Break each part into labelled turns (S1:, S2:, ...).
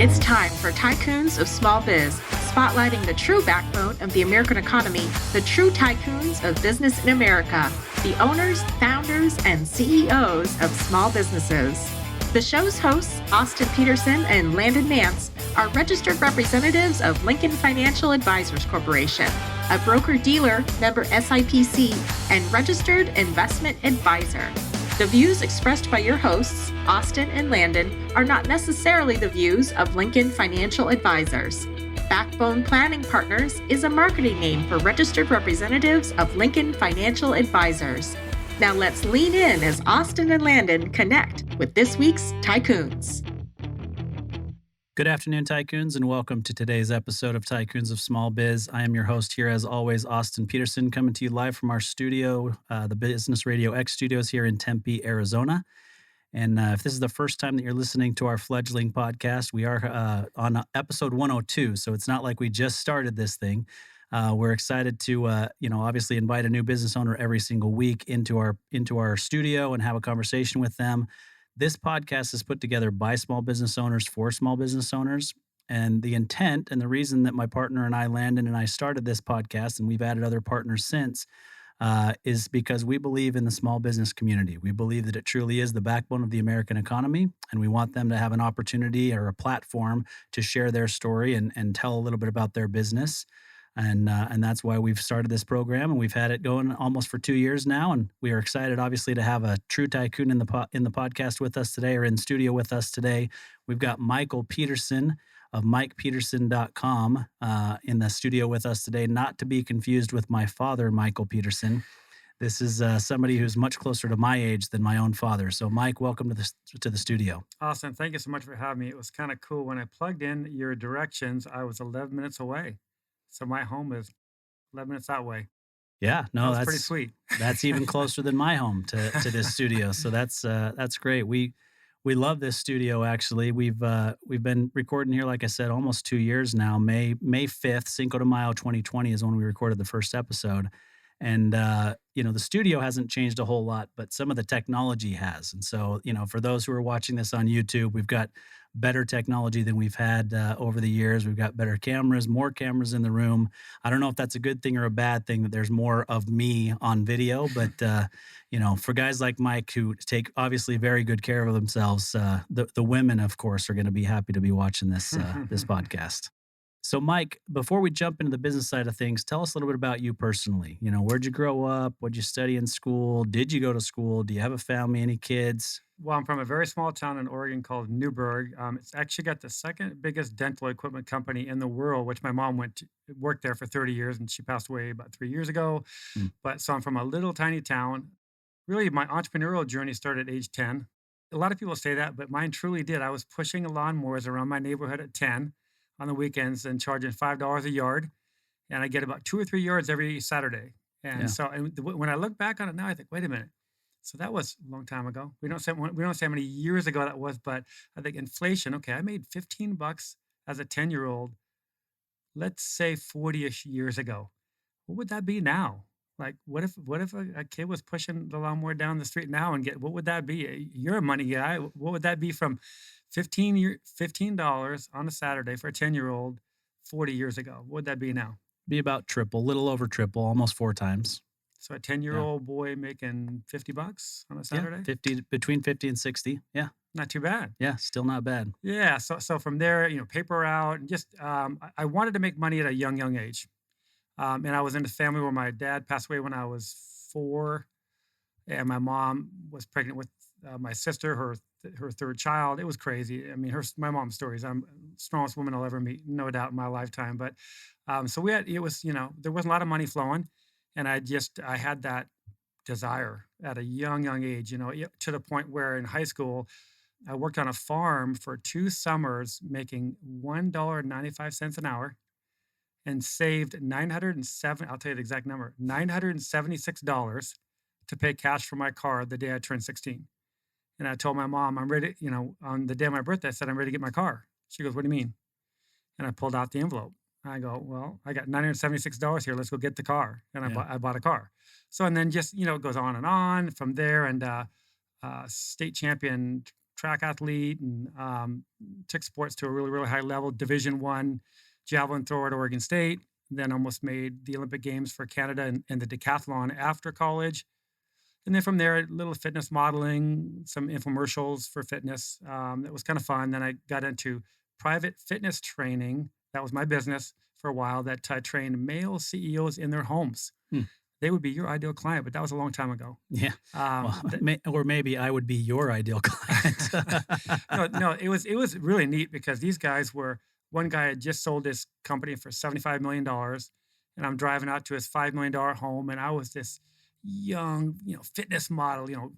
S1: It's time for Tycoons of Small Biz, spotlighting the true backbone of the American economy, the true tycoons of business in America, the owners, founders, and CEOs of small businesses. The show's hosts, Austin Peterson and Landon Nance, are registered representatives of Lincoln Financial Advisors Corporation, a broker-dealer, member SIPC, and registered investment advisor. The views expressed by your hosts, Austin and Landon, are not necessarily the views of Lincoln Financial Advisors. Backbone Planning Partners is a marketing name for registered representatives of Lincoln Financial Advisors. Now let's lean in as Austin and Landon connect with this week's Tycoons.
S2: Good afternoon, Tycoons, and welcome to today's episode of Tycoons of Small Biz. I am your host here, as always, Austin Peterson, coming to you live from our studio, the Business RadioX studios here in Tempe, Arizona. And if this is the first time that you're listening to our fledgling podcast, we are on episode 102, so it's not like we just started this thing. We're excited to, obviously invite a new business owner every single week into our studio and have a conversation with them. This podcast is put together by small business owners for small business owners. And the intent and the reason that my partner and I, Landon, and I started this podcast, and we've added other partners since, is because we believe in the small business community. We believe that it truly is the backbone of the American economy, and we want them to have an opportunity or a platform to share their story and tell a little bit about their business. And that's why we've started this program, and we've had it going almost for 2 years now. And we are excited, obviously, to have a true tycoon in the podcast with us today, or in studio with us today. We've got Michael Peterson of MikePeterson.com in the studio with us today, not to be confused with my father, Michael Peterson. This is somebody who's much closer to my age than my own father. So, Mike, welcome to the studio.
S3: Awesome. Thank you so much for having me. It was kind of cool. When I plugged in your directions, I was 11 minutes away. So my home is 11 minutes that way.
S2: Yeah, no, that's
S3: pretty sweet.
S2: That's even closer than my home to this studio. So that's great. We love this studio. Actually, we've been recording here, like I said, almost 2 years now. May 5th, Cinco de Mayo 2020 is when we recorded the first episode. And, the studio hasn't changed a whole lot, but some of the technology has. And so, for those who are watching this on YouTube, we've got better technology than we've had over the years. We've got better cameras, more cameras in the room. I don't know if that's a good thing or a bad thing that there's more of me on video, but, for guys like Mike who take obviously very good care of themselves, the women, of course, are going to be happy to be watching this podcast. So, Mike, before we jump into the business side of things, tell us a little bit about you personally. Where'd you grow up? What'd you study in school? Did you go to school? Do you have a family? Any kids?
S3: Well, I'm from a very small town in Oregon called Newburgh. It's actually got the second biggest dental equipment company in the world, which my mom worked there for 30 years, and she passed away about 3 years ago. But so I'm from a little tiny town. Really, my entrepreneurial journey started at age 10. A lot of people say that, but mine truly did. I was pushing lawnmowers around my neighborhood at 10 on the weekends and charging $5 a yard. And I get about 2 or 3 yards every Saturday. And when I look back on it now, I think, wait a minute. So that was a long time ago. We don't say how many years ago that was, but I think inflation. Okay, I made $15 as a 10-year-old. Let's say 40-ish years ago. What would that be now? Like, what if a kid was pushing the lawnmower down the street now and what would that be? You're a money guy. What would that be from $15 on a Saturday for a 10-year-old 40 years ago? What would that be now?
S2: Be about triple, little over triple, almost 4 times.
S3: So a 10-year-old boy making $50 on a Saturday?
S2: Yeah, between 50 and 60. Yeah.
S3: Not too bad.
S2: Yeah, still not bad.
S3: Yeah. So from there, paper out, and just I wanted to make money at a young age. And I was in a family where my dad passed away when I was 4, and my mom was pregnant with my sister, her third child. It was crazy. I mean, my mom's stories. I'm the strongest woman I'll ever meet, no doubt in my lifetime. But so there wasn't a lot of money flowing. And I had that desire at a young age, to the point where in high school, I worked on a farm for 2 summers, making $1.95 an hour, and saved I'll tell you the exact number, $976 to pay cash for my car the day I turned 16. And I told my mom, I'm ready, on the day of my birthday, I said, I'm ready to get my car. She goes, what do you mean? And I pulled out the envelope. I go, well, I got $976 here. Let's go get the car. And I bought a car. So, and then just, it goes on and on from there. And state champion track athlete and took sports to a really, really high level. Division 1 javelin thrower at Oregon State. Then almost made the Olympic Games for Canada and the decathlon after college. And then from there, a little fitness modeling, some infomercials for fitness. That was kind of fun. Then I got into private fitness training. That was my business for a while. That I trained male CEOs in their homes.
S2: Hmm.
S3: They would be your ideal client, but that was a long time ago.
S2: Yeah. Well, or maybe I would be your ideal client.
S3: No, it was really neat because these guys were one guy had just sold his company for $75 million, and I'm driving out to his $5 million home, and I was this young, fitness model,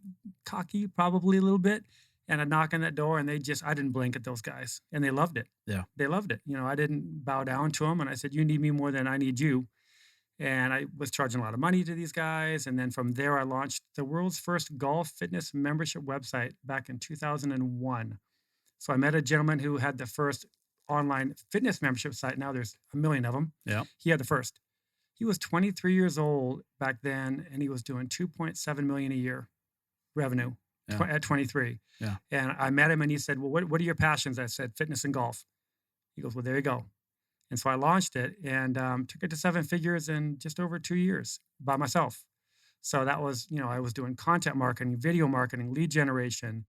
S3: cocky probably a little bit, and I knock on that door, and I didn't blink at those guys, and they loved it.
S2: Yeah.
S3: They loved it. I didn't bow down to them, and I said, "You need me more than I need you." And I was charging a lot of money to these guys. And then from there, I launched the world's first golf fitness membership website back in 2001. So I met a gentleman who had the first online fitness membership site. Now there's a million of them.
S2: Yeah.
S3: He had the first. He was 23 years old back then, and he was doing 2.7 million a year revenue at 23.
S2: Yeah.
S3: And I met him, and he said, "Well, what are your passions?" I said, "Fitness and golf." He goes, "Well, there you go." And so I launched it and took it to 7 figures in just over 2 years by myself. So that was, I was doing content marketing, video marketing, lead generation.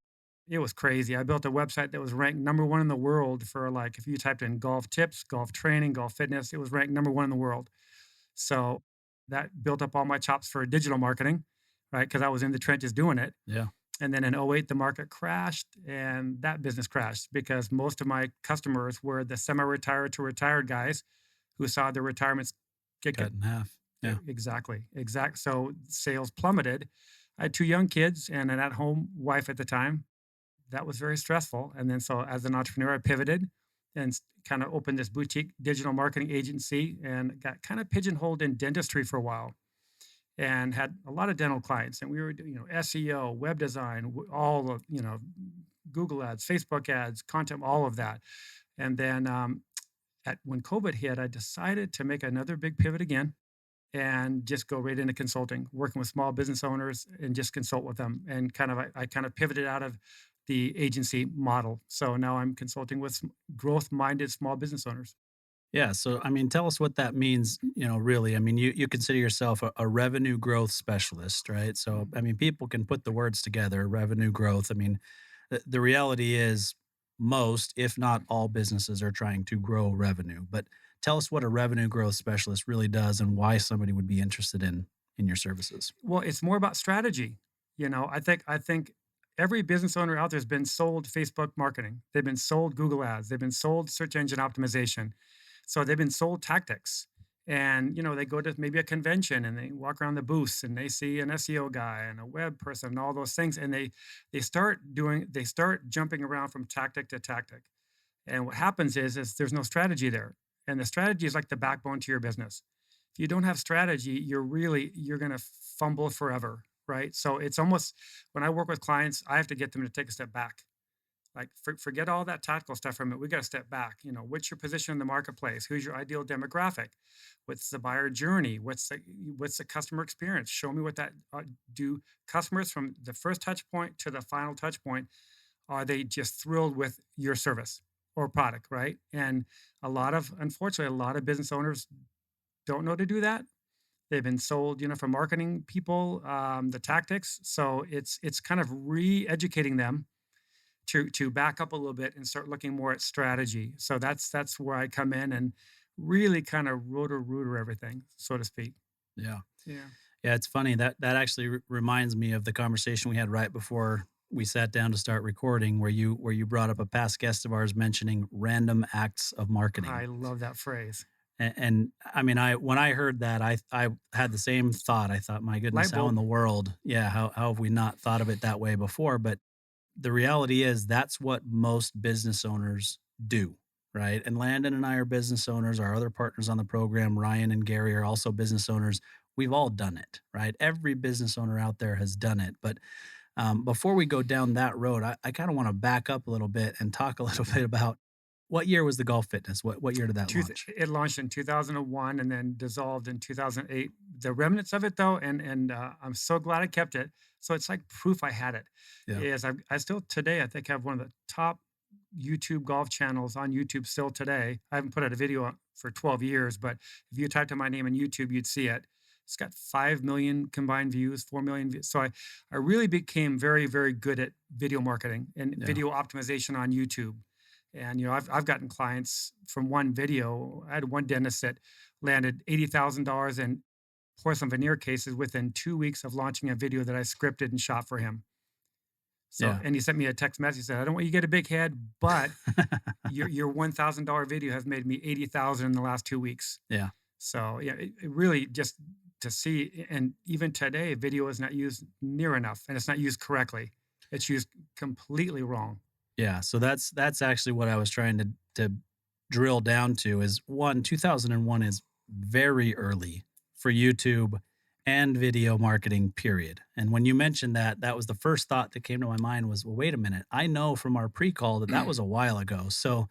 S3: It was crazy. I built a website that was ranked #1 in the world for, like, if you typed in golf tips, golf training, golf fitness, it was ranked #1 in the world. So that built up all my chops for digital marketing, right? Because I was in the trenches doing it.
S2: Yeah.
S3: And then in '08, the market crashed and that business crashed because most of my customers were the semi-retired to retired guys who saw their retirements get
S2: Cut in half. Yeah.
S3: Exactly. So sales plummeted. I had 2 young kids and an at-home wife at the time. That was very stressful. And then so as an entrepreneur, I pivoted and kind of opened this boutique digital marketing agency and got kind of pigeonholed in dentistry for a while and had a lot of dental clients. And we were doing, SEO, web design, all of, Google ads, Facebook ads, content, all of that. And then when COVID hit, I decided to make another big pivot again and just go right into consulting, working with small business owners and just consult with them. And I kind of pivoted out of the agency model. So now I'm consulting with growth-minded small business owners.
S2: Yeah. So, I mean, tell us what that means, really. I mean, you consider yourself a revenue growth specialist, right? So, I mean, people can put the words together, revenue growth. I mean, the reality is most, if not all businesses are trying to grow revenue. But tell us what a revenue growth specialist really does and why somebody would be interested in your services.
S3: Well, it's more about strategy. I think every business owner out there has been sold Facebook marketing. They've been sold Google ads. They've been sold search engine optimization. So they've been sold tactics. And they go to maybe a convention and they walk around the booths and they see an SEO guy and a web person and all those things. And they start jumping around from tactic to tactic. And what happens is there's no strategy there. And the strategy is like the backbone to your business. If you don't have strategy, you're gonna fumble forever, right? So it's almost when I work with clients, I have to get them to take a step back. Like forget all that tactical stuff from it. We got to step back. What's your position in the marketplace? Who's your ideal demographic? What's the buyer journey? What's the customer experience? Show me what that do. Customers from the first touch point to the final touch point, are they just thrilled with your service or product, right? And unfortunately, a lot of business owners don't know how to do that. They've been sold, from marketing people, the tactics. So it's kind of re-educating them to back up a little bit and start looking more at strategy. So that's where I come in and really kind of rooter everything, so to speak.
S2: Yeah.
S3: Yeah.
S2: Yeah. It's funny that actually reminds me of the conversation we had right before we sat down to start recording, where you brought up a past guest of ours mentioning random acts of marketing.
S3: I love that phrase.
S2: And I mean, when I heard that, I had the same thought. I thought, my goodness,
S3: Light
S2: how in
S3: bulb.
S2: the world, yeah, how have we not thought of it that way before? But the reality is that's what most business owners do, right? And Landon and I are business owners. Our other partners on the program, Ryan and Gary, are also business owners. We've all done it, right? Every business owner out there has done it. But before we go down that road, I kind of want to back up a little bit and talk a little bit about What year was the Golf Fitness? What year did that launch?
S3: It launched in 2001 and then dissolved in 2008. The remnants of it, though, and I'm so glad I kept it. So it's like proof I had it.
S2: Yeah.
S3: Is I still today I think have one of the top YouTube golf channels on YouTube still today. I haven't put out a video for 12 years, but if you typed in my name on YouTube, you'd see it. It's got 5 million combined views, 4 million views. So I really became very, very good at video marketing and
S2: Yeah.
S3: video optimization on YouTube. And I've gotten clients from one video. I had one dentist that landed $80,000 in porcelain veneer cases within 2 weeks of launching a video that I scripted and shot for him. So,
S2: Yeah.
S3: and he sent me a text message. He said, "I don't want you to get a big head, but your $1,000 video has made me 80,000 in the last 2 weeks."
S2: Yeah.
S3: So yeah, it really just to see, and even today, video is not used near enough, and it's not used correctly. It's used completely wrong.
S2: Yeah. So that's actually what I was trying to drill down to is 2001 is very early for YouTube and video marketing, period. And when you mentioned that, that was the first thought that came to my mind was, well, wait a minute. I know from our pre-call that was a while ago. So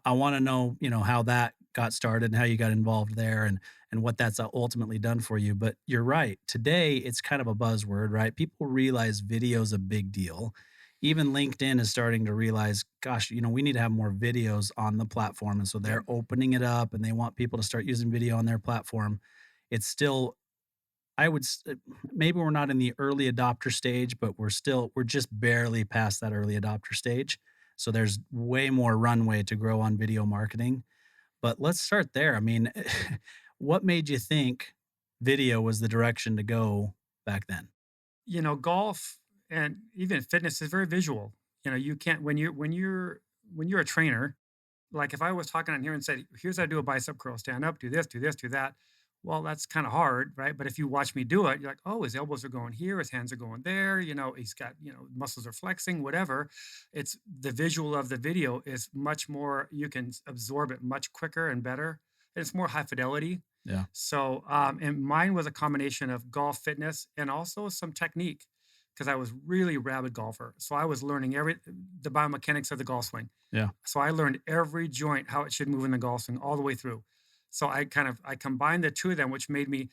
S2: I want to know, how that got started and how you got involved there and what that's ultimately done for you. But you're right. Today, it's kind of a buzzword, right? People realize video is a big deal. Even LinkedIn is starting to realize, gosh, we need to have more videos on the platform. And so they're opening it up and they want people to start using video on their platform. It's still, maybe we're not in the early adopter stage, but we're just barely past that early adopter stage. So there's way more runway to grow on video marketing. But let's start there. I mean, what made you think video was the direction to go back then?
S3: Golf and even fitness is very visual. You can't when you're a trainer, like if I was talking on here and said, "Here's how to do a bicep curl, stand up, do this, do this, do that." Well, that's kind of hard, right? But if you watch me do it, you're like, "Oh, his elbows are going here, his hands are going there, he's got, muscles are flexing, whatever." It's the visual of the video is much more, you can absorb it much quicker and better. And it's more high fidelity.
S2: Yeah.
S3: So, and mine was a combination of golf fitness and also some technique because I was really rabid golfer. So I was learning the biomechanics of the golf swing.
S2: Yeah.
S3: So I learned every joint, how it should move in the golf swing all the way through. So I combined the two of them, which made me,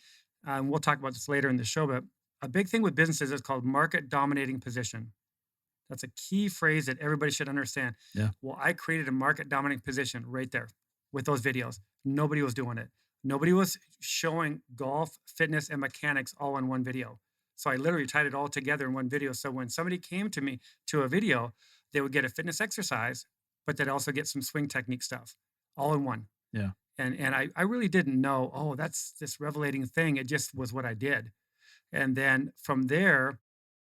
S3: and we'll talk about this later in the show, but a big thing with businesses is called market dominating position. That's a key phrase that everybody should understand.
S2: Yeah.
S3: Well, I created a market dominating position right there with those videos. Nobody was doing it. Nobody was showing golf, fitness, and mechanics all in one video. So I literally tied it all together in one video. So when somebody came to me to a video, they would get a fitness exercise, but they'd also get some swing technique stuff all in one.
S2: Yeah.
S3: And I really didn't know, oh, that's this revelating thing. It just was what I did. And then from there,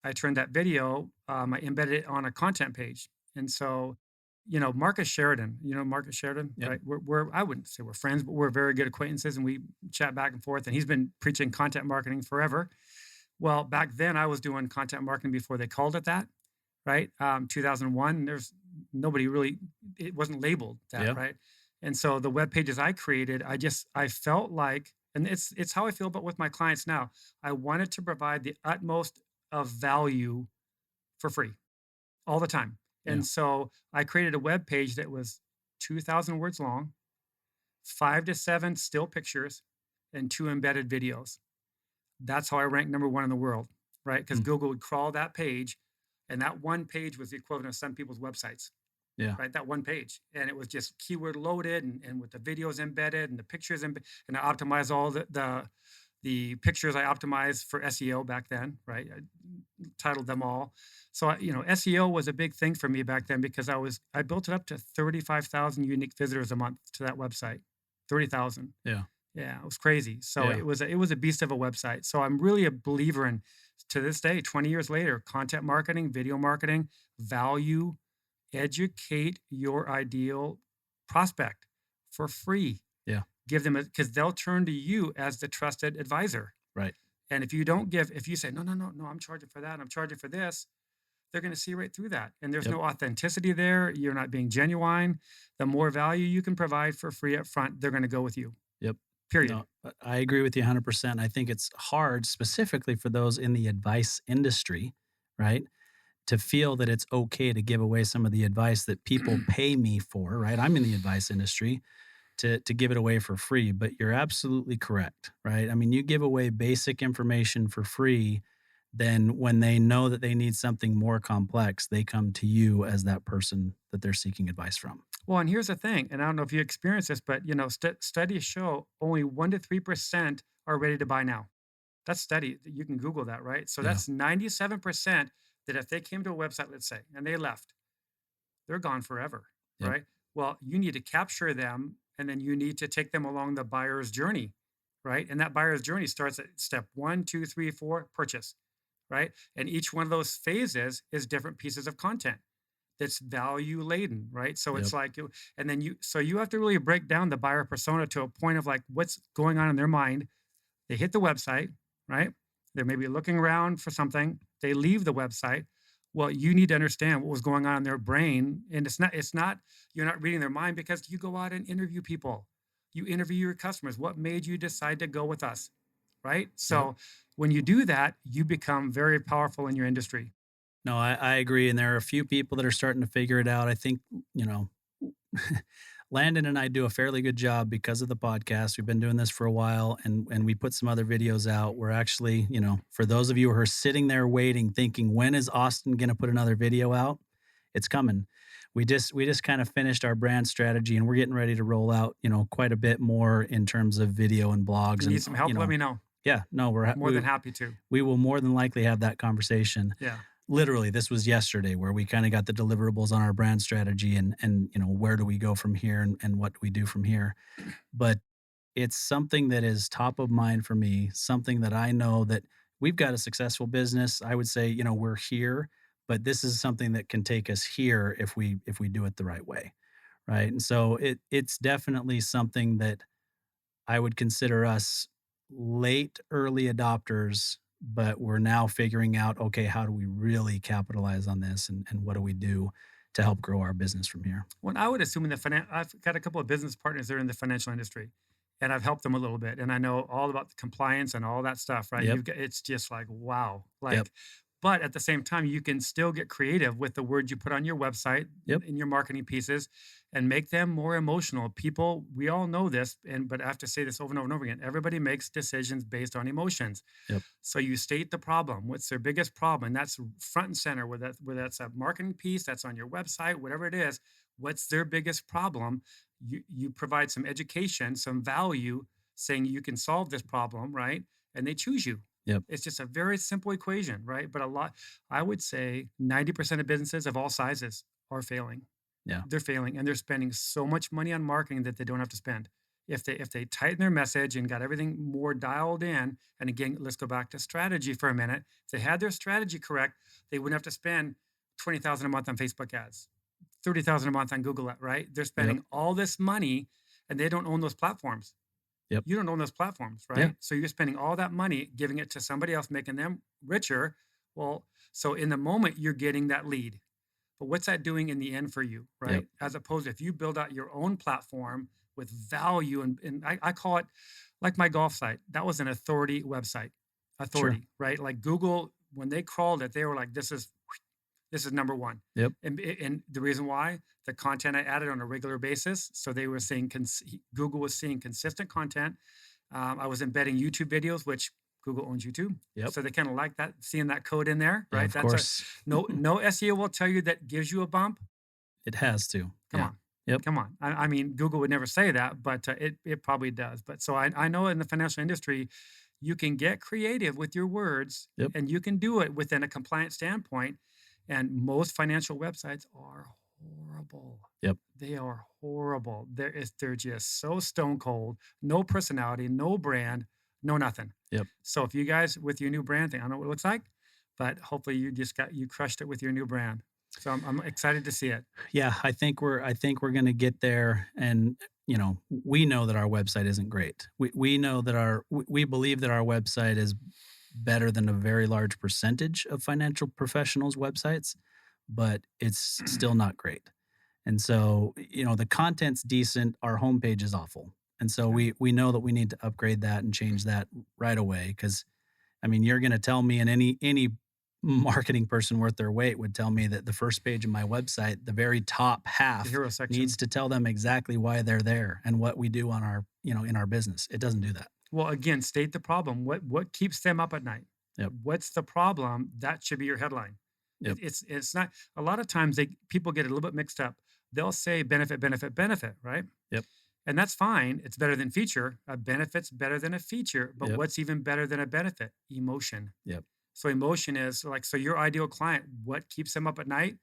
S3: I turned that video, I embedded it on a content page. And so, Marcus Sheridan, Marcus Sheridan,
S2: Yep.
S3: right? I wouldn't say we're friends, but we're very good acquaintances and we chat back and forth. And he's been preaching content marketing forever. Well, back then I was doing content marketing before they called it that, right? 2001, there's nobody really, it wasn't labeled that,
S2: Yeah.
S3: right? And so the web pages I created, I felt like, and it's how I feel about with my clients now. I wanted to provide the utmost of value for free all the time. And
S2: Yeah.
S3: so I created a web page that was 2,000 words long, 5 to 7 still pictures, and 2 embedded videos. That's how I ranked number 1 in the world, right? Because
S2: Mm.
S3: Google would crawl that page, and that one page was the equivalent of some people's websites.
S2: Yeah.
S3: Right, that one page, and it was just keyword loaded, and with the videos embedded and the pictures, and I optimized all the pictures. I optimized for SEO back then, right? I titled them all. So SEO was a big thing for me back then because I built it up to 35,000 unique visitors a month to that website. 30,000.
S2: Yeah.
S3: Yeah, it was crazy. So
S2: Yeah.
S3: it was a beast of a website. So I'm really a believer in, to this day, 20 years later, content marketing, video marketing, value. Educate your ideal prospect for free.
S2: Yeah.
S3: Give them because they'll turn to you as the trusted advisor.
S2: Right.
S3: And if you say, no, I'm charging for that, I'm charging for this, they're going to see right through that. And there's
S2: Yep.
S3: no authenticity there. You're not being genuine. The more value you can provide for free up front, they're going to go with you.
S2: Yep.
S3: Period.
S2: No, I agree with you 100%. I think it's hard, specifically for those in the advice industry, right? to feel that it's okay to give away some of the advice that people pay me for, right? I'm in the advice industry to give it away for free, but you're absolutely correct, right? I mean, you give away basic information for free, then when they know that they need something more complex, they come to you as that person that they're seeking advice from.
S3: Well, and here's the thing, and I don't know if you experience this, but studies show only 1 to 3% are ready to buy now. That's study. You can Google that, right? So
S2: Yeah.
S3: that's 97% that if they came to a website, let's say, and they left, they're gone forever,
S2: Yep.
S3: right? Well, you need to capture them and then you need to take them along the buyer's journey, right? And that buyer's journey starts at step 1, 2, 3, 4, purchase, right? And each one of those phases is different pieces of content that's value laden, right? So
S2: Yep.
S3: it's like, and then so you have to really break down the buyer persona to a point of like what's going on in their mind. They hit the website, right? They're maybe looking around for something. They leave the website. Well, you need to understand what was going on in their brain. And it's not, you're not reading their mind because you go out and interview people. You interview your customers. What made you decide to go with us? Right.
S2: Yep.
S3: So when you do that, you become very powerful in your industry.
S2: No, I agree. And there are a few people that are starting to figure it out. I think, you know, Landon and I do a fairly good job because of the podcast. We've been doing this for a while and we put some other videos out. We're actually, you know, for those of you who are sitting there waiting, thinking, when is Austin going to put another video out? It's coming. We just kind of finished our brand strategy and we're getting ready to roll out, you know, quite a bit more in terms of video and blogs.
S3: You need some help?
S2: You know,
S3: Let me know.
S2: yeah, no,
S3: More than happy to.
S2: we will more than likely have that conversation.
S3: Yeah.
S2: Literally, this was yesterday where we kind of got the deliverables on our brand strategy and you know, where do we go from here and what do we do from here. But it's something that is top of mind for me, something that I know that we've got a successful business. I would say, you know, we're here, but this is something that can take us here if we do it the right way, right? And so it's definitely something that I would consider us late early adopters, but we're now figuring out, okay, how do we really capitalize on this and what do we do to help grow our business from here?
S3: Well, I would assume in I've got a couple of business partners that are in the financial industry, and I've helped them a little bit, and I know all about the compliance and all that stuff, right?
S2: Yep.
S3: It's just like wow,
S2: Yep.
S3: like, but at the same time, you can still get creative with the words you put on your website
S2: Yep.
S3: in your marketing pieces, and make them more emotional. People, we all know this, and but I have to say this over and over and over again. Everybody makes decisions based on emotions.
S2: Yep.
S3: So you state the problem. What's their biggest problem? And that's front and center. Whether that's a marketing piece that's on your website, whatever it is. What's their biggest problem? You provide some education, some value, saying you can solve this problem, right? And they choose you.
S2: Yep.
S3: It's just a very simple equation, right? But I would say 90% of businesses of all sizes are failing.
S2: Yeah.
S3: They're failing and they're spending so much money on marketing that they don't have to spend. If they tighten their message and got everything more dialed in, and again, let's go back to strategy for a minute. If they had their strategy correct, they wouldn't have to spend 20,000 a month on Facebook ads, 30,000 a month on Google, right? They're spending
S2: Yep.
S3: all this money and they don't own those platforms.
S2: Yep.
S3: You don't own those platforms, right?
S2: Yeah.
S3: So you're spending all that money, giving it to somebody else, making them richer. Well, so in the moment, you're getting that lead. But what's that doing in the end for you, right?
S2: Yep.
S3: As opposed to if you build out your own platform with value, and I call it like my golf site. That was an authority website, authority, right? Like Google, when they crawled it, they were like, this is number one.
S2: Yep.
S3: And the reason why, the content I added on a regular basis. So they were saying Google was seeing consistent content. I was embedding YouTube videos, which Google owns YouTube.
S2: Yep.
S3: So they kind of like that, seeing that code in there,
S2: Yeah,
S3: right?
S2: of
S3: That's
S2: course.
S3: no SEO will tell you that gives you a bump.
S2: It has to.
S3: Come
S2: Yeah.
S3: on.
S2: Yep.
S3: Come on. I mean, Google would never say that, but it probably does. But so I know in the financial industry, you can get creative with your words,
S2: Yep.
S3: and you can do it within a compliant standpoint. And most financial websites are horrible.
S2: Yep.
S3: They are horrible. They're just so stone cold, no personality, no brand, no nothing.
S2: Yep.
S3: So if you guys with your new brand thing, I don't know what it looks like, but hopefully you crushed it with your new brand. So I'm excited to see it.
S2: Yeah, I think we're going to get there, and you know, we know that our website isn't great. We know that we believe that our website is better than a very large percentage of financial professionals' websites, but it's still not great. And so, you know, the content's decent, our homepage is awful. And so we know that we need to upgrade that and change that right away. Cause I mean, you're going to tell me in any marketing person worth their weight would tell me that the first page of my website, the very top
S3: The
S2: half,
S3: hero section.
S2: needs to tell them exactly why they're there and what we do on our, in our business. It doesn't do that.
S3: Well, again, state the problem. What keeps them up at night?
S2: Yep.
S3: What's the problem? That should be your headline.
S2: Yep.
S3: It's not. A lot of times people get a little bit mixed up. They'll say benefit, benefit, benefit, right?
S2: Yep.
S3: And that's fine. It's better than feature. A benefit's better than a feature. But
S2: Yep.
S3: what's even better than a benefit? Emotion.
S2: Yep.
S3: So emotion is like, so your ideal client, what keeps them up at night?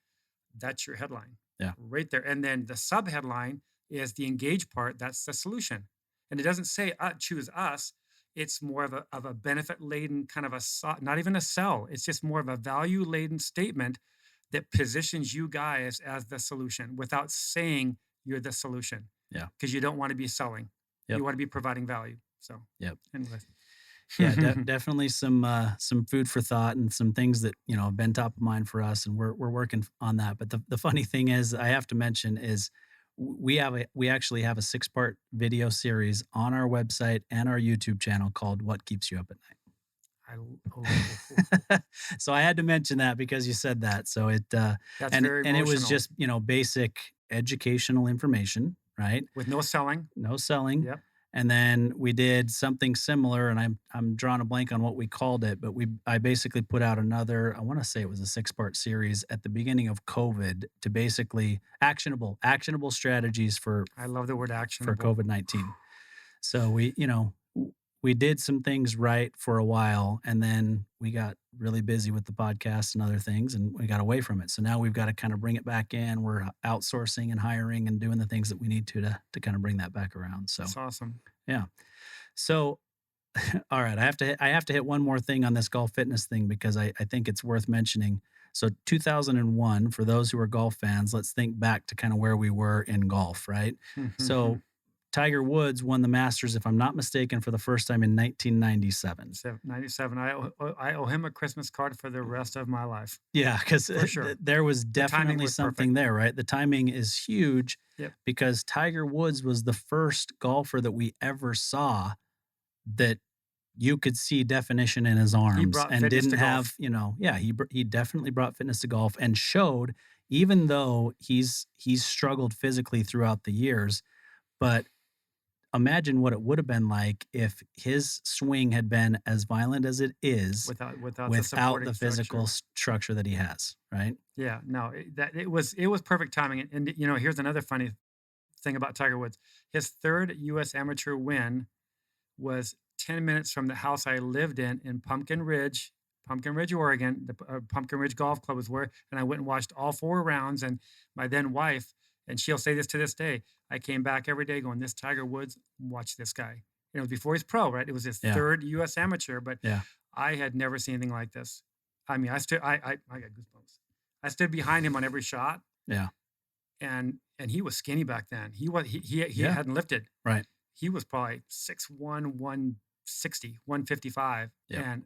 S3: That's your headline.
S2: Yeah.
S3: Right there. And then the sub headline is the engage part. That's the solution. And it doesn't say choose us. It's more of a benefit laden kind of not even a sell. It's just more of a value laden statement that positions you guys as the solution without saying you're the solution.
S2: Yeah.
S3: Because you don't want to be selling.
S2: Yep.
S3: You want to be providing value. So,
S2: yep.
S3: Anyways.
S2: Yeah, definitely some food for thought and some things that have been top of mind for us, and we're working on that. But the funny thing is, I have to mention is we actually have a 6-part video series on our website and our YouTube channel called "What Keeps You Up at Night." So I had to mention that because you said that. So it
S3: That's very
S2: and it was
S3: emotional.
S2: just basic educational information, right?
S3: With no selling.
S2: No selling.
S3: Yep.
S2: And then we did something similar, and I'm drawing a blank on what we called it, but I basically put out another, I want to say it was a 6-part series at the beginning of COVID to basically actionable strategies for
S3: I love the word actionable.
S2: for COVID-19. So we did some things right for a while, and then we got really busy with the podcast and other things, and we got away from it. So now we've got to kind of bring it back in. We're outsourcing and hiring and doing the things that we need to kind of bring that back around. So
S3: That's awesome.
S2: yeah. So, all right, I have to hit one more thing on this golf fitness thing because I think it's worth mentioning. So 2001, for those who are golf fans, let's think back to kind of where we were in golf, right? So Tiger Woods won the Masters, if I'm not mistaken, for the first time in 1997.
S3: 97. I owe him a Christmas card for the rest of my life.
S2: Yeah, because
S3: sure.
S2: there was
S3: timing
S2: definitely
S3: was
S2: something
S3: perfect.
S2: there, right? The timing is huge.
S3: Yep.
S2: Because Tiger Woods was the first golfer that we ever saw that you could see definition in his arms
S3: brought
S2: and
S3: fitness
S2: didn't
S3: to
S2: have, he definitely brought fitness to golf and showed, even though he's struggled physically throughout the years, but imagine what it would have been like if his swing had been as violent as it is
S3: without
S2: the physical structure that he has, right?
S3: Yeah, no, it was perfect timing. And here's another funny thing about Tiger Woods. His third U.S. amateur win was 10 minutes from the house I lived in Pumpkin Ridge, Oregon. The Pumpkin Ridge Golf Club was where, and I went and watched all 4 rounds. And my then wife, and she'll say this to this day, I came back every day going, this Tiger Woods, watch this guy. It was before he's pro, right? It was his third U.S. amateur, but I had never seen anything like this. I mean, I got goosebumps. I stood behind him on every shot.
S2: Yeah.
S3: And he was skinny back then. He hadn't lifted.
S2: Right.
S3: He was probably 6'1", 160, 155.
S2: Yeah.
S3: And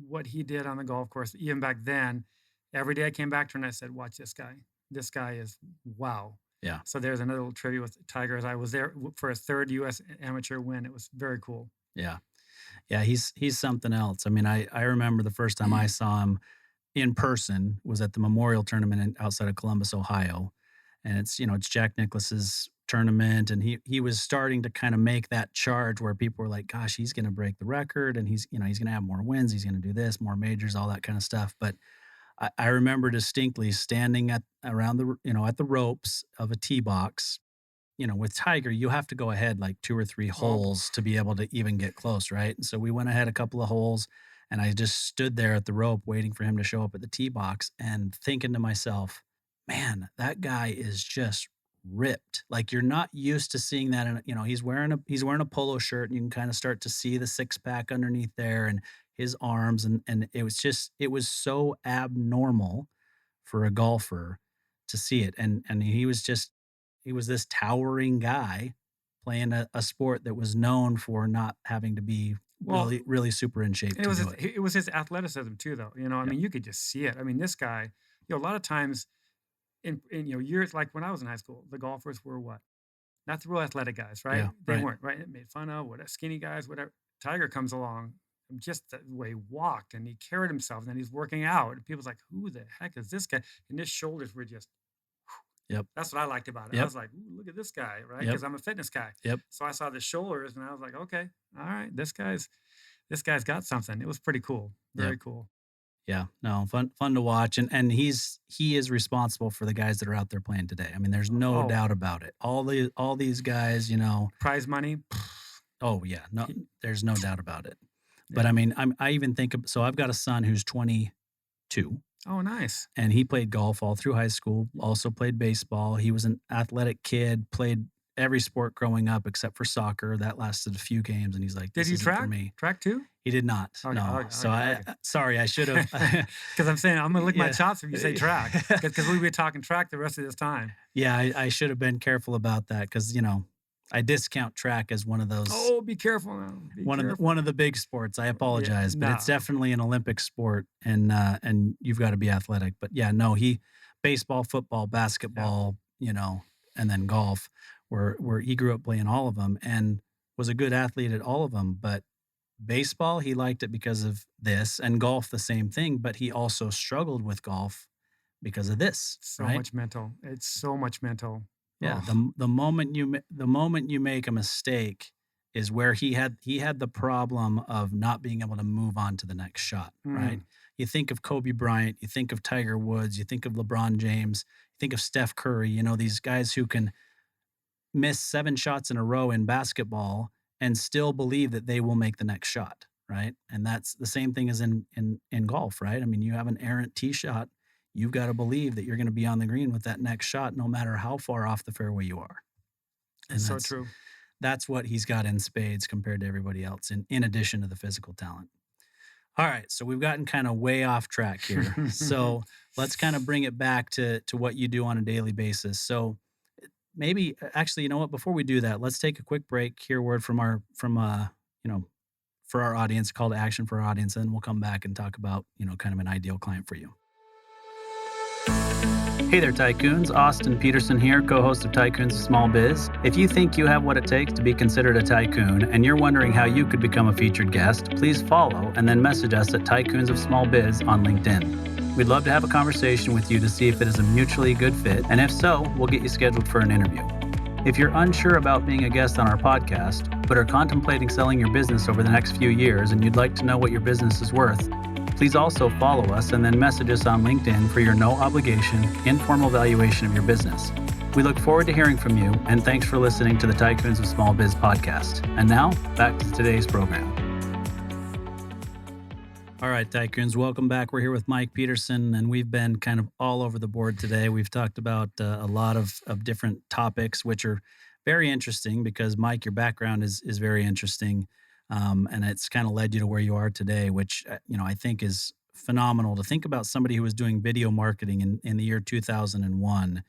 S3: what he did on the golf course, even back then, every day I came back to him and I said, watch this guy. This guy is wow.
S2: Yeah.
S3: So there's another little trivia with Tiger. As I was there for a third U.S. amateur win. It was very cool.
S2: Yeah. Yeah. He's something else. I mean, I remember the first time I saw him in person was at the Memorial Tournament outside of Columbus, Ohio. And it's Jack Nicklaus's tournament. And he was starting to kind of make that charge where people were like, gosh, he's going to break the record and he's going to have more wins. He's going to do this, more majors, all that kind of stuff. But I remember distinctly standing at the ropes of a tee box. With Tiger, you have to go ahead like 2 or 3 holes to be able to even get close, right? And so we went ahead a couple of holes, and I just stood there at the rope waiting for him to show up at the tee box and thinking to myself, man, that guy is just ripped. Like you're not used to seeing that. And he's wearing a polo shirt, and you can kind of start to see the 6-pack underneath there and his arms. And it was so abnormal for a golfer to see it. And he was this towering guy playing a sport that was known for not having to be really, really super in shape.
S3: It was his athleticism too, though. I mean, you could just see it. I mean, this guy, a lot of times in years, like when I was in high school, the golfers were what? Not the real athletic guys, right?
S2: Yeah,
S3: they
S2: right.
S3: weren't, right? It made fun of, skinny guys, whatever. Tiger comes along. just the way he walked and he carried himself, and then he's working out. And people's like, who the heck is this guy? And his shoulders were just,
S2: Yep.
S3: that's what I liked about it. I
S2: Yep.
S3: was like, ooh, look at this guy, right?
S2: Yep.
S3: Because I'm a fitness guy.
S2: Yep.
S3: So I saw the shoulders and I was like, okay, all right, this guy's got something. It was pretty cool. Very
S2: Yep.
S3: cool.
S2: Yeah. No, fun to watch. And he is responsible for the guys that are out there playing today. I mean, there's no
S3: Oh,
S2: doubt about it. All these guys,
S3: prize money.
S2: oh yeah, no,
S3: He-
S2: there's no doubt about it. But
S3: yeah.
S2: I mean, I even think of, so I've got a son who's 22
S3: Oh, nice.
S2: and he played golf all through high school, also played baseball. He was an athletic kid, played every sport growing up except for soccer. That lasted a few games and he's like,
S3: Did
S2: this
S3: he
S2: isn't for
S3: track?
S2: me.
S3: Track too?
S2: He did not.
S3: Okay,
S2: No.
S3: okay,
S2: So
S3: okay.
S2: sorry, I should have.
S3: Because I'm saying I'm gonna lick my
S2: Yeah.
S3: chops if you say track. Because we'll be talking track the rest of this time.
S2: Yeah, I should have been careful about that because I discount track as one of those
S3: Oh, be careful now. Be careful.
S2: one of the big sports. I apologize, but it's
S3: no.
S2: definitely an Olympic sport, and you've got to be athletic. But yeah, no, he baseball, football, basketball, and then golf, where he grew up playing all of them and was a good athlete at all of them. But baseball, he liked it because of this, and golf the same thing. But he also struggled with golf because of this,
S3: So
S2: right?
S3: much mental. It's so much mental.
S2: Yeah,
S3: Oh,
S2: the moment you make a mistake is where he had the problem of not being able to move on to the next shot, right?
S3: mm.
S2: You think of Kobe Bryant, you think of Tiger Woods, you think of LeBron James, you think of Steph Curry, these guys who can miss 7 shots in a row in basketball and still believe that they will make the next shot, right? And that's the same thing as in golf, right? I mean, you have an errant tee shot, you've got to believe that you're going to be on the green with that next shot no matter how far off the fairway you are. And
S3: It's so true.
S2: that's what he's got in spades compared to everybody else in addition to the physical talent. All right, so we've gotten kind of way off track here. So let's kind of bring it back to what you do on a daily basis. So maybe actually, you know what? Before we do that, let's take a quick break. Hear a word from for our audience, call to action for our audience, and then we'll come back and talk about kind of an ideal client for you. Hey there, Tycoons. Austin Peterson here, co-host of Tycoons of Small Biz. If you think you have what it takes to be considered a tycoon and you're wondering how you could become a featured guest, please follow and then message us at Tycoons of Small Biz on LinkedIn. We'd love to have a conversation with you to see if it is a mutually good fit, and if so, we'll get you scheduled for an interview. If you're unsure about being a guest on our podcast, but are contemplating selling your business over the next few years and you'd like to know what your business is worth, please also follow us and then message us on LinkedIn for your no obligation, informal valuation of your business. We look forward to hearing from you, and thanks for listening to the Tycoons of Small Biz podcast. And now, back to today's program. All right, Tycoons, welcome back. We're here with Mike Peterson, and we've been kind of all over the board today. We've talked about a lot of different topics, which are very interesting because, Mike, your background is very interesting. And it's kind of led you to where you are today, which, I think is phenomenal to think about somebody who was doing video marketing in the year 2001.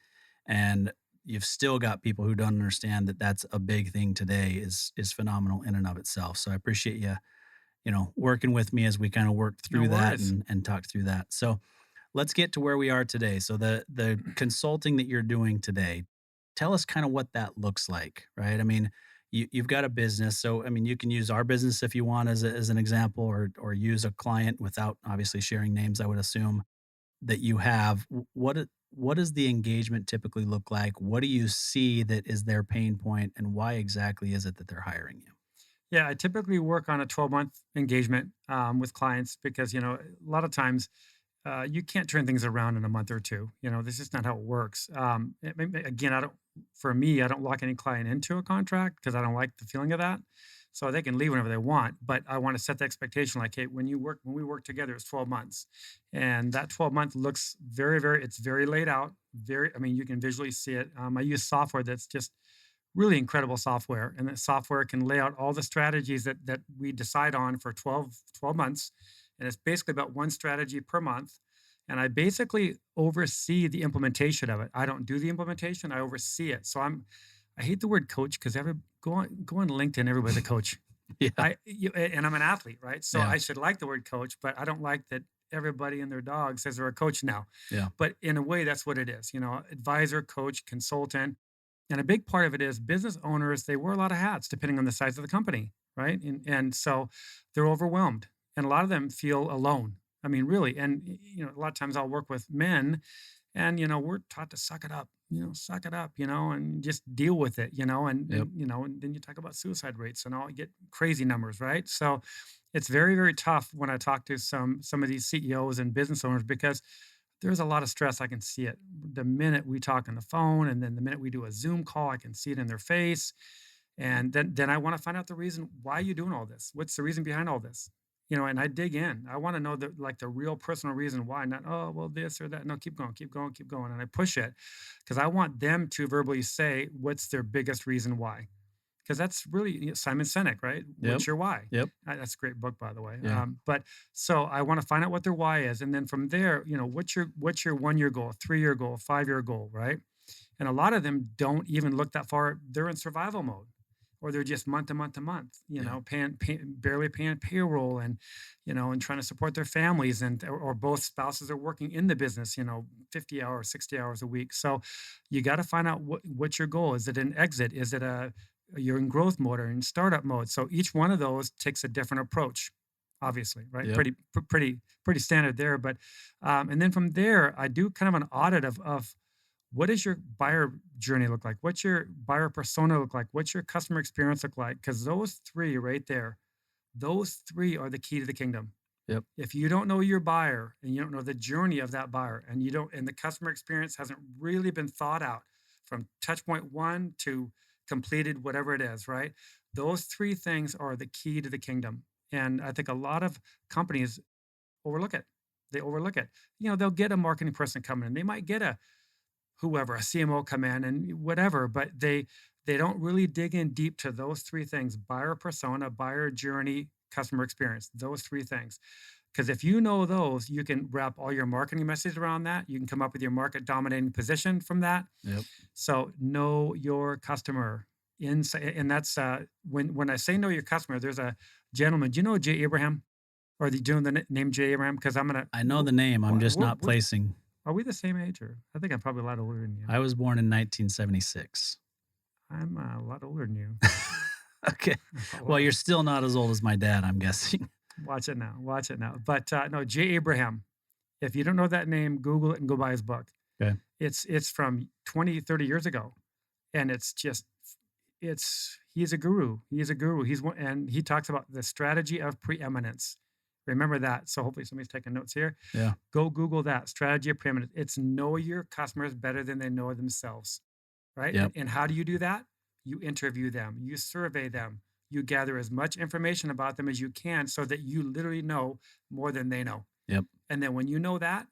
S2: And you've still got people who don't understand that that's a big thing today is phenomenal in and of itself. So I appreciate you, working with me as we kind of worked through that and talked through that. So let's get to where we are today. So the consulting that you're doing today, tell us kind of what that looks like, right? I mean, you've got a business. So, I mean, you can use our business if you want as an example, or use a client without obviously sharing names, I would assume, that you have. What does the engagement typically look like? What do you see that is their pain point, and why exactly is it that they're hiring you?
S3: Yeah, I typically work on a 12-month engagement with clients because, a lot of times you can't turn things around in a month or two. This is not how it works. Again, I don't lock any client into a contract because I don't like the feeling of that. So they can leave whenever they want, but I want to set the expectation like, hey, when we work together, it's 12 months. And that 12-month looks it's very laid out. You can visually see it. I use software that's just really incredible software. And that software can lay out all the strategies that we decide on for 12 months. And it's basically about one strategy per month. And I basically oversee the implementation of it. I don't do the implementation, I oversee it. So I hate the word coach because go on LinkedIn, everybody's a coach.
S2: Yeah.
S3: And I'm an athlete, right? So
S2: Yeah.
S3: I should like the word coach, but I don't like that everybody and their dog says they're a coach now.
S2: Yeah.
S3: But in a way, that's what it is, advisor, coach, consultant. And a big part of it is business owners, they wear a lot of hats depending on the size of the company. right? And so they're overwhelmed, and a lot of them feel alone. I mean, really. And a lot of times I'll work with men, and we're taught to suck it up, suck it up, and just deal with it, and
S2: Yep.
S3: and then you talk about suicide rates and all, you get crazy numbers, right? So it's very, very tough when I talk to some of these CEOs and business owners, because there's a lot of stress. I can see it the minute we talk on the phone, and then the minute we do a Zoom call, I can see it in their face. And then I want to find out the reason why you're doing all this. What's the reason behind all this? And I dig in. I want to know the real personal reason why, not, oh, well, this or that. No, keep going, keep going, keep going. And I push it because I want them to verbally say what's their biggest reason why. Because that's really Simon Sinek, right?
S2: Yep.
S3: What's your why?
S2: Yep.
S3: That's a great book, by the way.
S2: Yeah.
S3: But so I want to find out what their why is, and then from there, what's your 1 year goal, 3 year goal, 5 year goal, right? And a lot of them don't even look that far. They're in survival mode, or they're just month to month to month, barely paying payroll, and trying to support their families, or both spouses are working in the business, 50 hours, 60 hours a week. So you got to find out what's your goal. Is it an exit? Is it you're in growth mode or in startup mode? So each one of those takes a different approach, obviously, right?
S2: Yep.
S3: Pretty standard there. But and then from there, I do kind of an audit of what does your buyer journey look like? What's your buyer persona look like? What's your customer experience look like? Because those three right there, those three are the key to the kingdom.
S2: Yep.
S3: If you don't know your buyer, and you don't know the journey of that buyer, and the customer experience hasn't really been thought out from touch point one to completed, whatever it is, right? Those three things are the key to the kingdom. And I think a lot of companies overlook it. They overlook it. They'll get a marketing person coming in. They might get a CMO come in and whatever, but they don't really dig in deep to those three things: buyer persona, buyer journey, customer experience, those three things. Because if you know those, you can wrap all your marketing messages around that. You can come up with your market dominating position from that.
S2: Yep.
S3: So know your customer. And that's when I say know your customer, there's a gentleman. Do you know Jay Abraham? Or do you know the name Jay Abraham? Because
S2: I know the name. I'm just not placing.
S3: Are we the same age? Or I think I'm probably a lot older than you.
S2: I was born in 1976.
S3: I'm a lot older than you.
S2: Okay. Well, you're still not as old as my dad, I'm guessing.
S3: Watch it now. But no, Jay Abraham. If you don't know that name, Google it and go buy his book.
S2: Okay.
S3: It's from 20, 30 years ago. And he's a guru. He's a guru. And he talks about the strategy of preeminence. Remember that. So hopefully somebody's taking notes here.
S2: Yeah.
S3: Go Google that, strategy of preeminence. It's know your customers better than they know themselves, right?
S2: Yep.
S3: And how do you do that? You interview them, you survey them, you gather as much information about them as you can, so that you literally know more than they know.
S2: Yep.
S3: And then when you know that,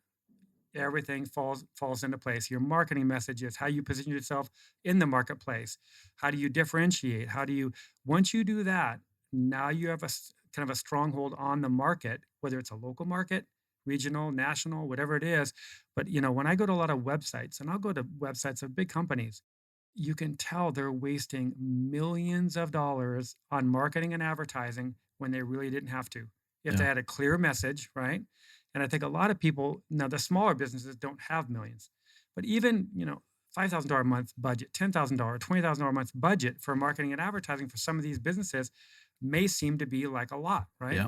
S3: everything falls into place. Your marketing messages, how you position yourself in the marketplace, how do you differentiate? Once you do that, now you have kind of a stronghold on the market, whether it's a local market, regional, national, whatever it is. But when I go to a lot of websites, and I'll go to websites of big companies, you can tell they're wasting millions of dollars on marketing and advertising when they really didn't have to. If they had a clear message, right? And I think a lot of people, now the smaller businesses don't have millions, but even, $5,000 a month budget, $10,000, $20,000 a month budget for marketing and advertising for some of these businesses may seem to be like a lot, right?
S2: Yeah.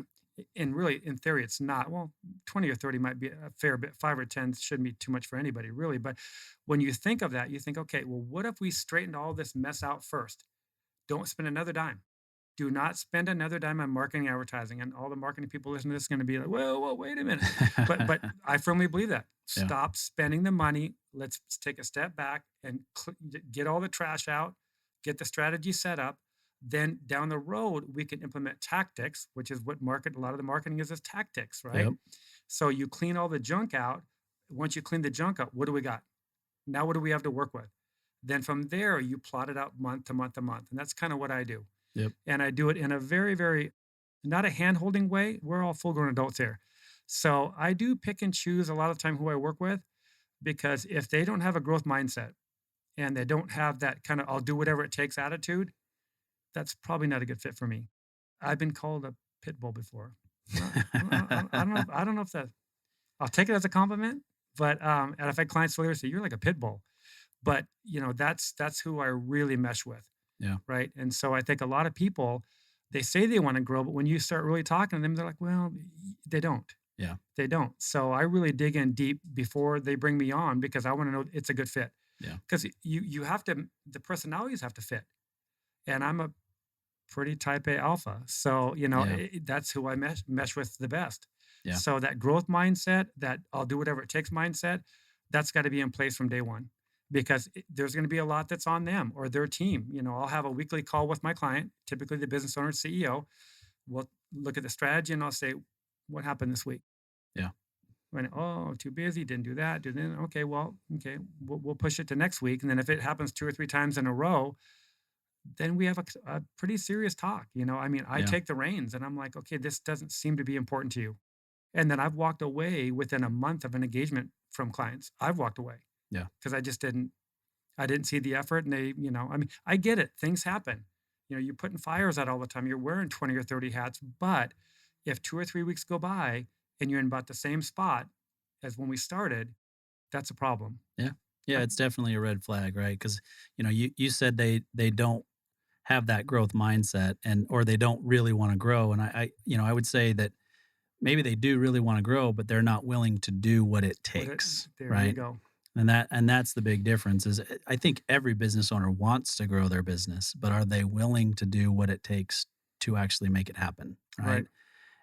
S3: And really, in theory, it's not. Well, 20 or 30 might be a fair bit. 5 or 10 shouldn't be too much for anybody, really. But when you think of that, you think, okay, well, what if we straightened all this mess out first? Don't spend another dime. Do not spend another dime on marketing and advertising. And all the marketing people listening to this are going to be like, well, wait a minute. But I firmly believe that.
S2: Yeah.
S3: Stop spending the money. Let's take a step back and get all the trash out, get the strategy set up. Then down the road, we can implement tactics, which is what a lot of the marketing is tactics, right?
S2: Yep.
S3: So you clean all the junk out. Once you clean the junk out, what do we got? Now, what do we have to work with? Then from there, you plot it out month to month to month. And that's kind of what I do.
S2: Yep.
S3: And I do it in a very, very, not a hand-holding way. We're all full-grown adults here. So I do pick and choose a lot of time who I work with, because if they don't have a growth mindset and they don't have that kind of I'll do whatever it takes attitude, that's probably not a good fit for me. I've been called a pit bull before. I don't know if that, I'll take it as a compliment, but and I've had clients later say, you're like a pit bull. But that's who I really mesh with.
S2: Yeah.
S3: Right. And so I think a lot of people, They say they want to grow, but when you start really talking to them, they're like, well, they don't.
S2: Yeah.
S3: They don't. So I really dig in deep before they bring me on because I want to know it's a good fit.
S2: Yeah.
S3: Because you have to, the personalities have to fit. And I'm a pretty type A alpha. So,
S2: Yeah.
S3: that's who I mesh with the best.
S2: Yeah.
S3: So that growth mindset, that I'll do whatever it takes mindset, that's got to be in place from day one because there's going to be a lot that's on them or their team. I'll have a weekly call with my client, typically the business owner, CEO. We'll look at the strategy and I'll say, what happened this week?
S2: Yeah.
S3: When, oh, too busy, didn't do that, didn't. Okay, well, okay, we'll push it to next week. And then if it happens 2 or 3 times in a row, then we have a pretty serious talk. I mean, I
S2: Yeah.
S3: take the reins and I'm like, okay, this doesn't seem to be important to you. And then I've walked away within a month of an engagement from clients. I've walked away
S2: Yeah.
S3: because I didn't see the effort. And I mean, I get it. Things happen. You're putting fires out all the time. You're wearing 20 or 30 hats. But if 2 or 3 weeks go by and you're in about the same spot as when we started, that's a problem.
S2: Yeah. Yeah.
S3: I-
S2: It's definitely a red flag, right? Because, you said they don't have that growth mindset or they don't really want to grow. And I would say that maybe they do really want to grow, but they're not willing to do what it
S3: What it,
S2: takes,
S3: there you
S2: right?
S3: go.
S2: And that's the big difference is I think every business owner wants to grow their business, but are they willing to do what it takes to actually make it happen, right?
S3: Right.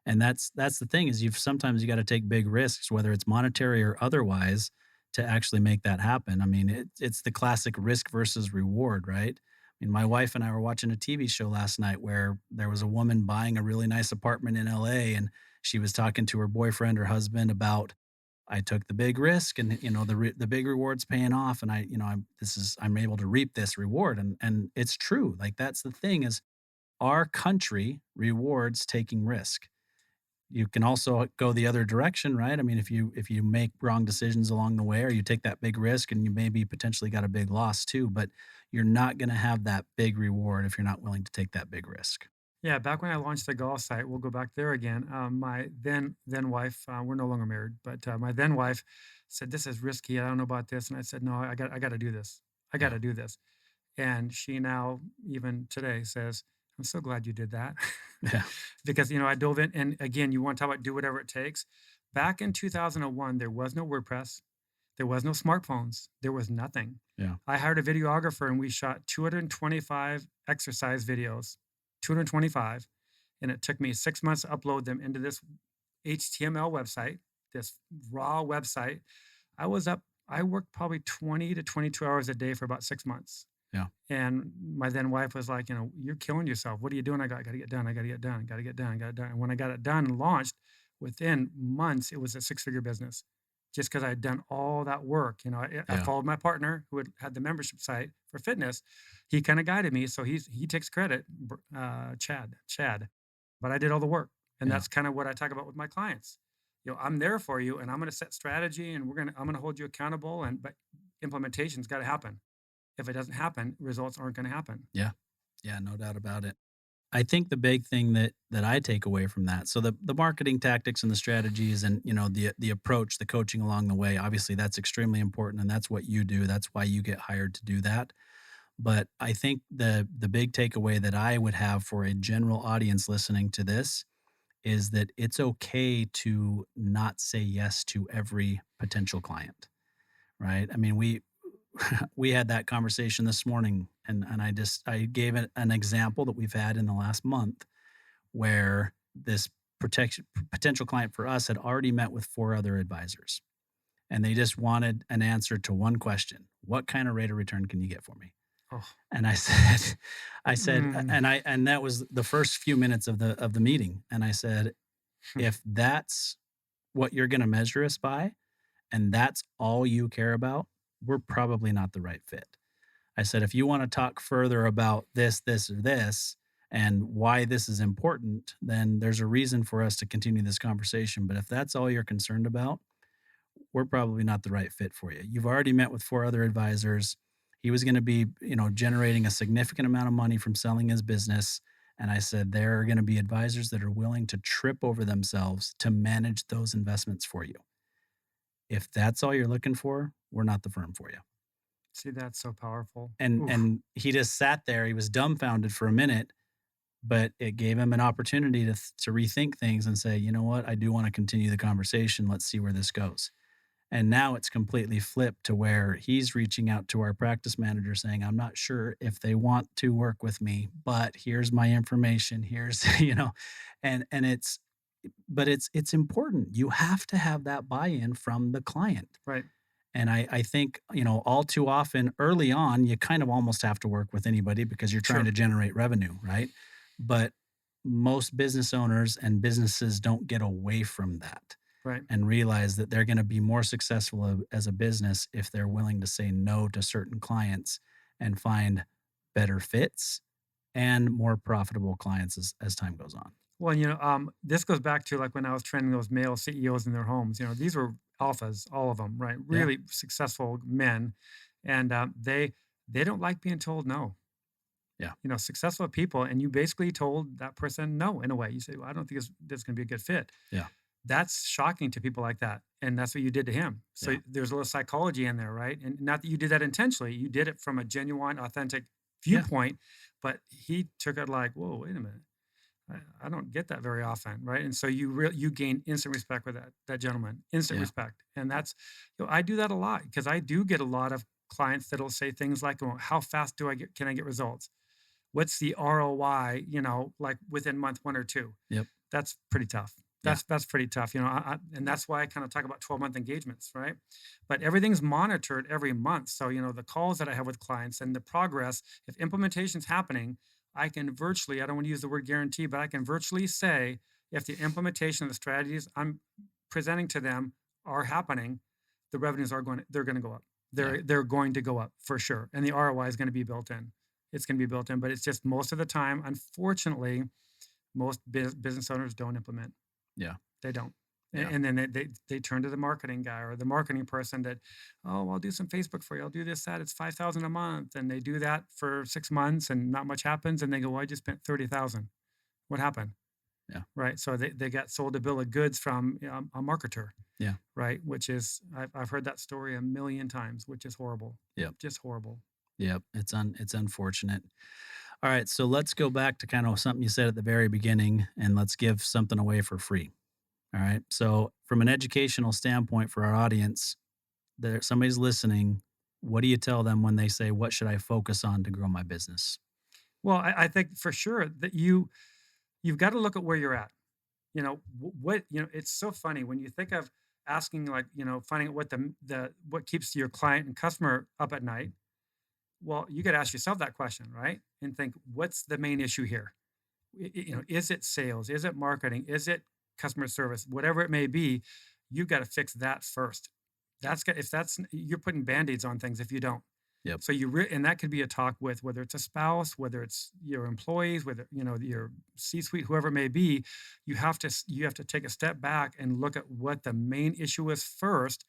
S2: And that's the thing is sometimes you got to take big risks, whether it's monetary or otherwise, to actually make that happen. I mean, it's the classic risk versus reward, right? I mean, my wife and I were watching a TV show last night where there was a woman buying a really nice apartment in LA, and she was talking to her boyfriend or husband about, I took the big risk, and the big reward's paying off, and I'm able to reap this reward, and it's true. Like, that's the thing is our country rewards taking risk. You can also go the other direction, right? I mean, if you make wrong decisions along the way, or you take that big risk and you maybe potentially got a big loss too, but you're not going to have that big reward if you're not willing to take that big risk.
S3: Yeah, back when I launched the golf site, we'll go back there again. My then wife, we're no longer married, but my then wife said, "This is risky. I don't know about this." And I said, "No, I got to do this. I got
S2: Yeah.
S3: to do this." And she now, even today, says, "I'm so glad you did that,"
S2: Yeah.
S3: because I dove in. And again, you want to talk about do whatever it takes. Back in 2001, there was no WordPress, there was no smartphones, there was nothing.
S2: Yeah.
S3: I hired a videographer and we shot 225 exercise videos, 225. And it took me 6 months to upload them into this HTML website, this raw website. I worked probably 20 to 22 hours a day for about 6 months.
S2: Yeah.
S3: And my then wife was like, you're killing yourself. What are you doing? I got to get done. I got to get done. Got to get done. Got it done. And when I got it done and launched, within months, it was a six-figure business just because I had done all that work. I
S2: Yeah.
S3: followed my partner who had the membership site for fitness. He kind of guided me. So he takes credit, Chad, but I did all the work. And
S2: Yeah.
S3: that's kind of what I talk about with my clients. I'm there for you and I'm going to set strategy and I'm going to hold you accountable. But implementation's got to happen. If it doesn't happen, results aren't going to happen.
S2: Yeah. Yeah, no doubt about it. I think the big thing that I take away from that, so the marketing tactics and the strategies and the approach, the coaching along the way, obviously that's extremely important and that's what you do. That's why you get hired to do that. But I think the big takeaway that I would have for a general audience listening to this is that it's okay to not say yes to every potential client, right? I mean, we had that conversation this morning, and I gave it an example that we've had in the last month where this potential client for us had already met with four other advisors, and they just wanted an answer to one question: what kind of rate of return can you get for me?
S3: Oh,
S2: And I said,
S3: mm,
S2: and that was the first few minutes of the meeting, and I said, if that's what you're going to measure us by, and that's all you care about, we're probably not the right fit. I said, if you want to talk further about this, this, or this, and why this is important, then there's a reason for us to continue this conversation. But if that's all you're concerned about, we're probably not the right fit for you. You've already met with four other advisors. He was going to be, generating a significant amount of money from selling his business. And I said, there are going to be advisors that are willing to trip over themselves to manage those investments for you. If that's all you're looking for, we're not the firm for you.
S3: see, that's so powerful.
S2: And
S3: Oof.
S2: and he just sat there. He was dumbfounded for a minute, but it gave him an opportunity to rethink things and say, you know what, I do want to continue the conversation. Let's see where this goes. And now it's completely flipped to where he's reaching out to our practice manager saying, I'm not sure if they want to work with me, but here's my information. Here's, and it's important. You have to have that buy-in from the client.
S3: Right.
S2: And I think, all too often early on, you kind of almost have to work with anybody because you're trying
S3: Sure.
S2: to generate revenue, right? But most business owners and businesses don't get away from that
S3: Right.
S2: and realize that they're going to be more successful as a business if they're willing to say no to certain clients and find better fits and more profitable clients as time goes on.
S3: Well, this goes back to like when I was training those male CEOs in their homes. These were alphas, all of them, right?
S2: Yeah.
S3: Really successful men, and they don't like being told no.
S2: Yeah.
S3: Successful people, and you basically told that person no in a way. You say, "Well, I don't think this is going to be a good fit."
S2: Yeah.
S3: That's shocking to people like that, and that's what you did to him. So
S2: Yeah.
S3: there's a little psychology in there, right? And not that you did that intentionally. You did it from a genuine, authentic
S2: Yeah.
S3: viewpoint, but he took it like, "Whoa, wait a minute. I don't get that very often, right?" And so you gain instant respect with that gentleman, instant
S2: Yeah.
S3: respect, and that's I do that a lot because I do get a lot of clients that'll say things like, "Well, how fast can I get results? What's the ROI? Like within month 1 or 2."
S2: Yep.
S3: That's pretty tough.
S2: Yeah.
S3: That's pretty tough. And that's why I kind of talk about 12-month engagements, right? But everything's monitored every month. So the calls that I have with clients and the progress, if implementation's happening, I can virtually, I don't want to use the word guarantee, but I can virtually say if the implementation of the strategies I'm presenting to them are happening, the revenues they're going to go up. They're going to go up for sure. And the ROI is going to be built in. It's going to be built in, but it's just most of the time, unfortunately, most business owners don't implement.
S2: Yeah.
S3: They don't.
S2: Yeah.
S3: And then they turn to the marketing guy or the marketing person that, "Oh, I'll do some Facebook for you. I'll do this, that. It's 5,000 a month." And they do that for 6 months and not much happens. And they go, "Well, I just spent 30,000. What happened?"
S2: Yeah.
S3: Right. So they got sold a bill of goods from a marketer.
S2: Yeah.
S3: Right. Which is, I've heard that story a million times, which is horrible.
S2: Yep.
S3: Just horrible.
S2: Yep. It's unfortunate. All right. So let's go back to kind of something you said at the very beginning and let's give something away for free. All right. So from an educational standpoint for our audience, somebody's listening. What do you tell them when they say, what should I focus on to grow my business?
S3: Well, I think for sure that you've got to look at where you're at. It's so funny when you think of asking, like, finding out what keeps your client and customer up at night. Well, you got to ask yourself that question, right? And think, what's the main issue here? Is it sales? Is it marketing? Is it customer service? Whatever it may be, you've got to fix that first. You're putting band-aids on things if you don't.
S2: Yep.
S3: So and that could be a talk with whether it's a spouse, whether it's your employees, whether your C-suite, whoever it may be. You have to take a step back and look at what the main issue is first,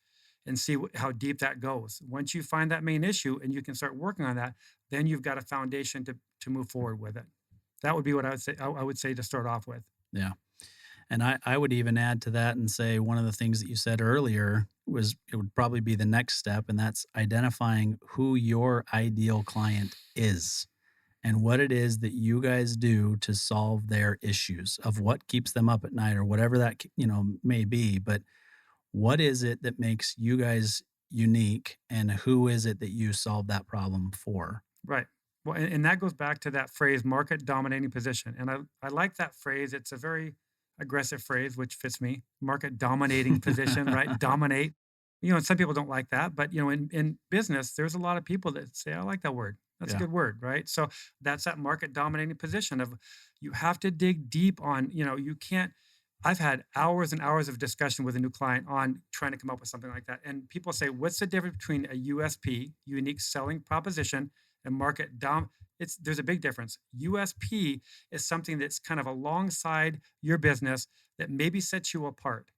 S3: and see how deep that goes. Once you find that main issue and you can start working on that, then you've got a foundation to move forward with it. That would be what I would say. I would say to start off with.
S2: Yeah. And I would even add to that and say one of the things that you said earlier was it would probably be the next step, and that's identifying who your ideal client is and what it is that you guys do to solve their issues of what keeps them up at night or whatever that may be. But what is it that makes you guys unique, and who is it that you solve that problem for?
S3: Right. Well, and that goes back to that phrase, market dominating position. And I like that phrase. It's a very aggressive phrase, which fits me. Market dominating position, right? Dominate. And some people don't like that, but in business, there's a lot of people that say, "I like that word. That's a
S2: Yeah.
S3: good word," right? So that's that market dominating position of you have to dig deep on, you can't. I've had hours and hours of discussion with a new client on trying to come up with something like that. And people say, "What's the difference between a USP, unique selling proposition, and market dom?" There's a big difference. USP is something that's kind of alongside your business that maybe sets you apart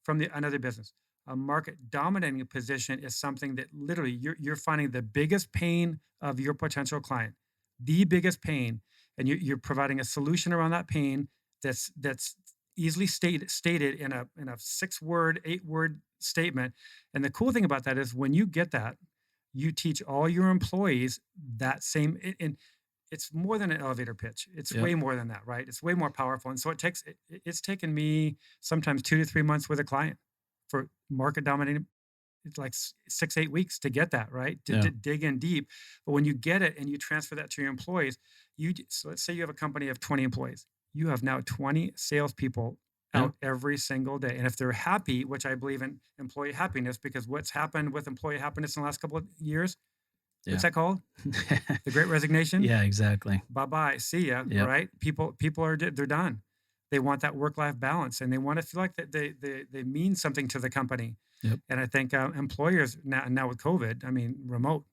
S3: from another business. A market dominating position is something that literally you're finding the biggest pain of your potential client, the biggest pain, and you're providing a solution around that pain that's easily stated in a 6-word, 8-word statement. And the cool thing about that is when you get that, you teach all your employees that same. And it's more than an elevator pitch. It's
S2: Yep.
S3: way more than that, right? It's way more powerful. And so it's taken me sometimes 2 to 3 months with a client for market dominating. It's like 6, 8 weeks to get that, right? To
S2: Yeah.
S3: dig in deep. But when you get it and you transfer that to your employees, so let's say you have a company of 20 employees. You have now 20 salespeople
S2: Yeah.
S3: out every single day. And if they're happy, which I believe in employee happiness, because what's happened with employee happiness in the last couple of years,
S2: Yeah.
S3: what's that called? The Great Resignation?
S2: Yeah, exactly.
S3: Bye-bye, see ya,
S2: Yep.
S3: right? People are they're done. They want that work-life balance, and they want to feel like that they mean something to the company.
S2: Yep.
S3: And I think employers now with COVID, I mean, remote,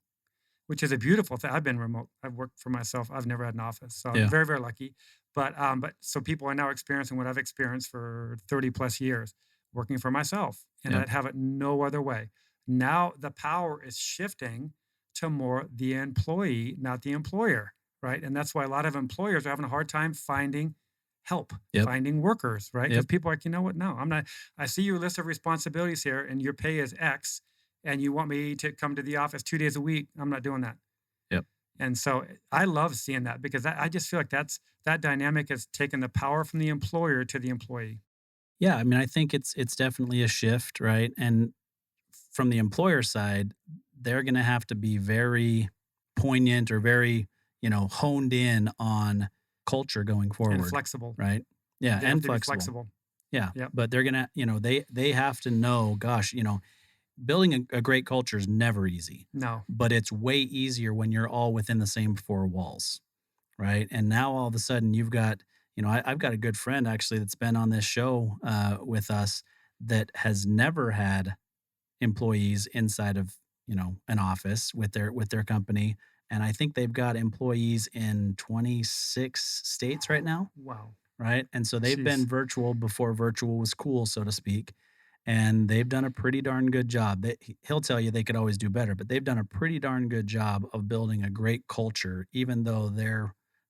S3: which is a beautiful thing. I've been remote. I've worked for myself. I've never had an office, so
S2: Yeah.
S3: I'm very, very lucky. But so people are now experiencing what I've experienced for 30 plus years, working for myself, and
S2: Yep.
S3: I'd have it no other way. Now the power is shifting to more the employee, not the employer, right? And that's why a lot of employers are having a hard time finding help,
S2: Yep.
S3: finding workers, right? Because
S2: Yep.
S3: people are like, you know what? No, I'm not. I see your list of responsibilities here, and your pay is X, and you want me to come to the office 2 days a week. I'm not doing that.
S2: Yep.
S3: And so I love seeing that because I just feel like that dynamic has taken the power from the employer to the employee.
S2: Yeah, I mean, I think it's definitely a shift, right? And from the employer side, they're going to have to be very poignant or very, honed in on culture going
S3: And
S2: forward,
S3: flexible.
S2: right? Yeah,
S3: They have
S2: and
S3: to be
S2: flexible.
S3: flexible.
S2: Yeah,
S3: Yep.
S2: but they're gonna, they have to know, gosh, building a great culture is never easy,
S3: No.
S2: but it's way easier when you're all within the same four walls, right? And now all of a sudden you've got, I've got a good friend actually that's been on this show with us that has never had employees inside of an office with their company, and I think they've got employees in 26 states right now,
S3: Wow.
S2: right? And so they've been
S3: Jeez.
S2: virtual before virtual was cool, so to speak, and they've done a pretty darn good job. He'll tell you they could always do better, but they've done a pretty darn good job of building a great culture, even though the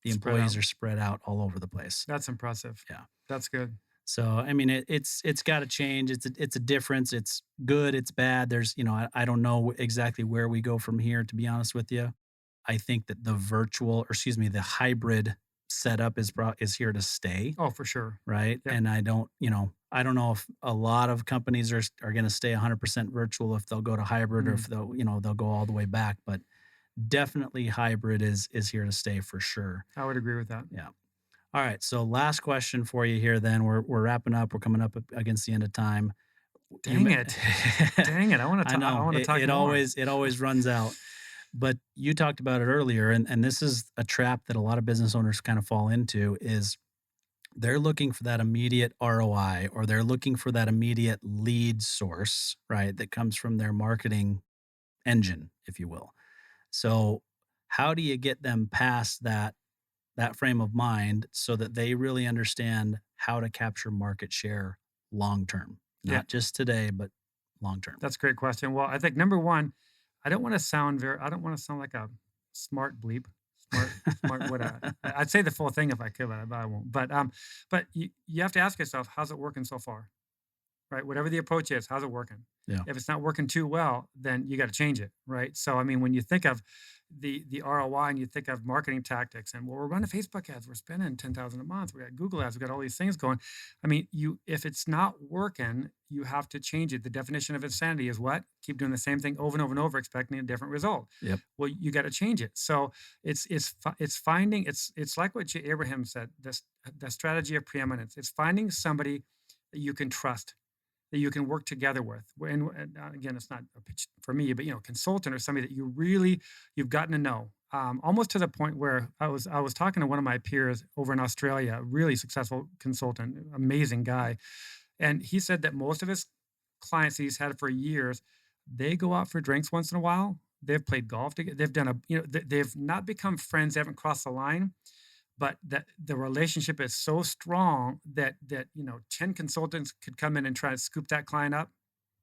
S3: Spread
S2: employees
S3: out.
S2: are spread out all over the place.
S3: That's impressive.
S2: Yeah.
S3: That's good.
S2: So I mean, it's got to change. It's a difference. It's good. It's bad. There's I don't know exactly where we go from here. To be honest with you, I think that the virtual, or excuse me, the hybrid setup is here to stay,
S3: Oh, for sure.
S2: right?
S3: Yep.
S2: And I don't know if a lot of companies are going to stay 100% virtual, if they'll go to hybrid, or if they'll go all the way back. But definitely hybrid is here to stay for sure.
S3: I would agree with that.
S2: Yeah. All right. So last question for you here. Then we're wrapping up. We're coming up against the end of time.
S3: Dang it. Dang it. I want to
S2: I
S3: talk.
S2: know
S3: I want to talk
S2: it
S3: more.
S2: always runs out. But you talked about it earlier, and this is a trap that a lot of business owners kind of fall into, is they're looking for that immediate ROI, or they're looking for that immediate lead source, right? That comes from their marketing engine, if you will. So how do you get them past that frame of mind so that they really understand how to capture market share long term,
S3: Yeah.
S2: not just today, but long term?
S3: That's a great question. Well, I think number one, I don't want to sound like a smart bleep. Smart, what I'd say the full thing if I could, but I won't. But you have to ask yourself, how's it working so far? Right? Whatever the approach is, how's it working?
S2: Yeah.
S3: If it's not working too well, then you got to change it, right? So I mean, when you think of the ROI and you think of marketing tactics, and well, we're running Facebook ads, we're spending 10,000 a month, we got Google ads, we got all these things going. I mean, if it's not working, you have to change it. The definition of insanity is what? Keep doing the same thing over and over and over, expecting a different result.
S2: Yep.
S3: Well, you got to change it. So it's finding it's like what J. Abraham said, the strategy of preeminence. It's finding somebody that you can trust, that you can work together with. And again, it's not a pitch for me, but consultant or somebody that you've gotten to know, almost to the point where I was talking to one of my peers over in Australia, a really successful consultant, amazing guy, and he said that most of his clients that he's had for years, they go out for drinks once in a while. They've played golf together. They've done they've not become friends. They haven't crossed the line, but that the relationship is so strong that 10 consultants could come in and try to scoop that client up,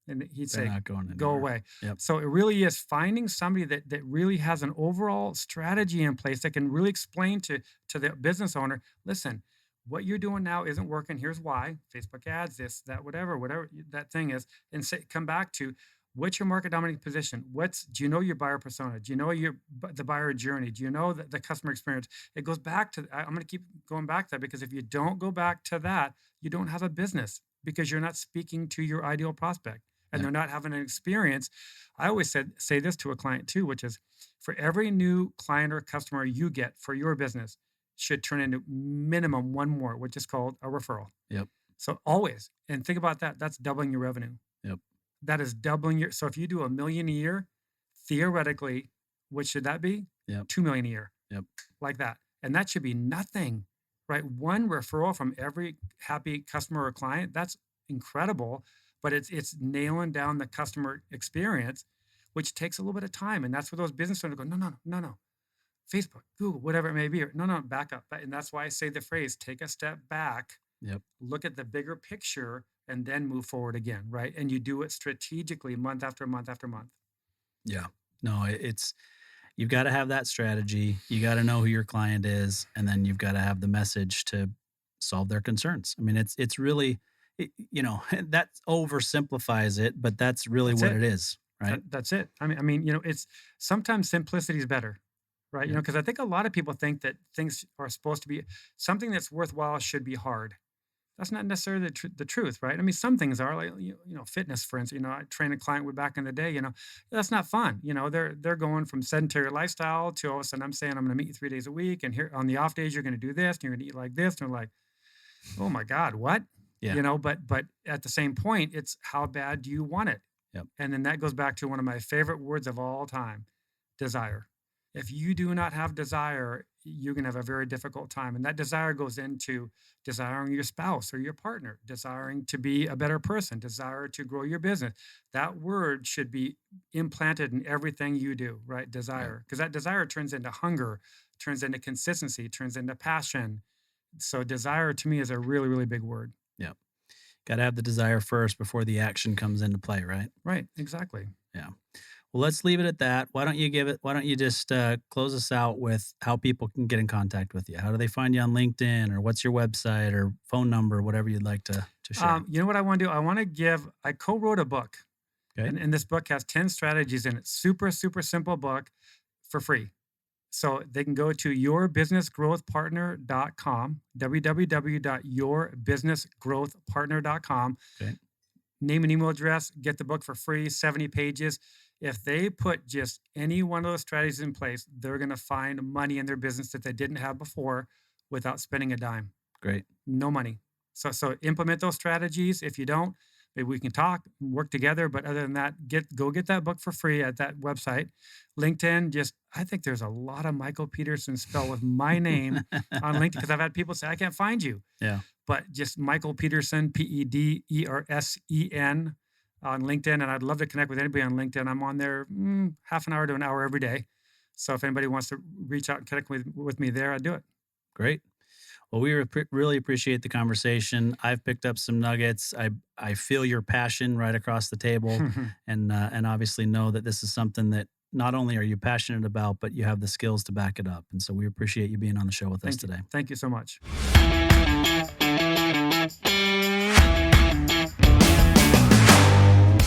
S3: and he'd
S2: They're
S3: say,
S2: not going
S3: go
S2: anywhere.
S3: away.
S2: Yep.
S3: So it really is finding somebody that really has an overall strategy in place that can really explain to the business owner, listen, what you're doing now isn't working. Here's why. Facebook ads, this, that, whatever that thing is, and come back to What's your market dominating position? Do you know your buyer persona? Do you know the buyer journey? Do you know the customer experience? It goes back to, I'm going to keep going back to that, because if you don't go back to that, you don't have a business, because you're not speaking to your ideal prospect and they're not having an experience. I always say this to a client too, which is, for every new client or customer you get for your business should turn into minimum one more, which is called a referral.
S2: Yep.
S3: So always, and think about that, that's doubling your revenue.
S2: Yep.
S3: That is doubling so if you do $1 million a year, theoretically, what should that be?
S2: Yep.
S3: $2 million a year.
S2: Yep.
S3: Like that. And that should be nothing, right? One referral from every happy customer or client, that's incredible, but it's nailing down the customer experience, which takes a little bit of time. And that's where those business owners go, no. Facebook, Google, whatever it may be. No, back up. And that's why I say the phrase, take a step back, look at the bigger picture, and then move forward again, right? And you do it strategically month after month after month.
S2: Yeah. No, you've got to have that strategy. You got to know who your client is, and then you've got to have the message to solve their concerns. I mean, it's really, that oversimplifies it, but that's really what it is, right?
S3: That's it. I mean, it's sometimes simplicity is better, right?
S2: Yeah.
S3: Because I think a lot of people think that things are supposed to be, something that's worthwhile should be hard. That's not necessarily the truth, right? I mean, some things are, like, fitness, for instance. I trained a client back in the day, that's not fun. They're going from sedentary lifestyle to all of a sudden I'm saying, I'm going to meet you 3 days a week, and here on the off days, you're going to do this, and you're going to eat like this. And they're like, oh my God, what?
S2: Yeah.
S3: But at the same point, it's how bad do you want it?
S2: Yep.
S3: And then that goes back to one of my favorite words of all time, desire. If you do not have desire, you're going to have a very difficult time. And that desire goes into desiring your spouse or your partner, desiring to be a better person, desire to grow your business. That word should be implanted in everything you do, right? Desire. Because that desire turns into hunger, turns into consistency, turns into passion. So desire to me is a really, really big word.
S2: Yeah. Got to have the desire first before the action comes into play, right?
S3: Right. Exactly.
S2: Yeah. Well, let's leave it at that. Why don't you just close us out with how people can get in contact with you? How do they find you on LinkedIn, or what's your website or phone number, whatever you'd like to share?
S3: You know what I want to do? I co-wrote a book.
S2: Okay.
S3: And this book has 10 strategies in it. Super, super simple book for free. So they can go to yourbusinessgrowthpartner.com, www.yourbusinessgrowthpartner.com.
S2: Okay.
S3: Name and email address, get the book for free, 70 pages. If they put just any one of those strategies in place, they're going to find money in their business that they didn't have before without spending a dime.
S2: Great.
S3: No money. So implement those strategies. If you don't, maybe we can talk, work together. But other than that, go get that book for free at that website. LinkedIn, I think there's a lot of Michael Peterson spelled with my name on LinkedIn, because I've had people say, I can't find you.
S2: Yeah.
S3: But just Michael Peterson, Pedersen on LinkedIn. And I'd love to connect with anybody on LinkedIn. I'm on there half an hour to an hour every day. So if anybody wants to reach out and connect with me there, I'd do it.
S2: Great. Well, we really appreciate the conversation. I've picked up some nuggets. I feel your passion right across the table, and obviously know that this is something that not only are you passionate about, but you have the skills to back it up. And so we appreciate you being on the show with us today.
S3: Thank you so much.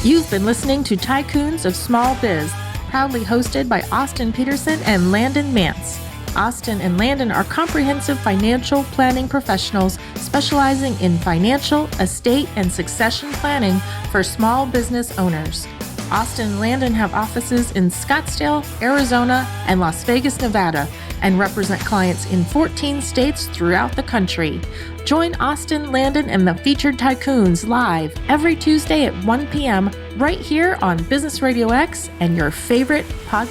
S1: You've been listening to Tycoons of Small Biz, proudly hosted by Austin Peterson and Landon Mance. Austin and Landon are comprehensive financial planning professionals specializing in financial, estate, and succession planning for small business owners. Austin and Landon have offices in Scottsdale, Arizona, and Las Vegas, Nevada, and represent clients in 14 states throughout the country. Join Austin, Landon, and the featured Tycoons live every Tuesday at 1 p.m. right here on Business RadioX and your favorite podcast.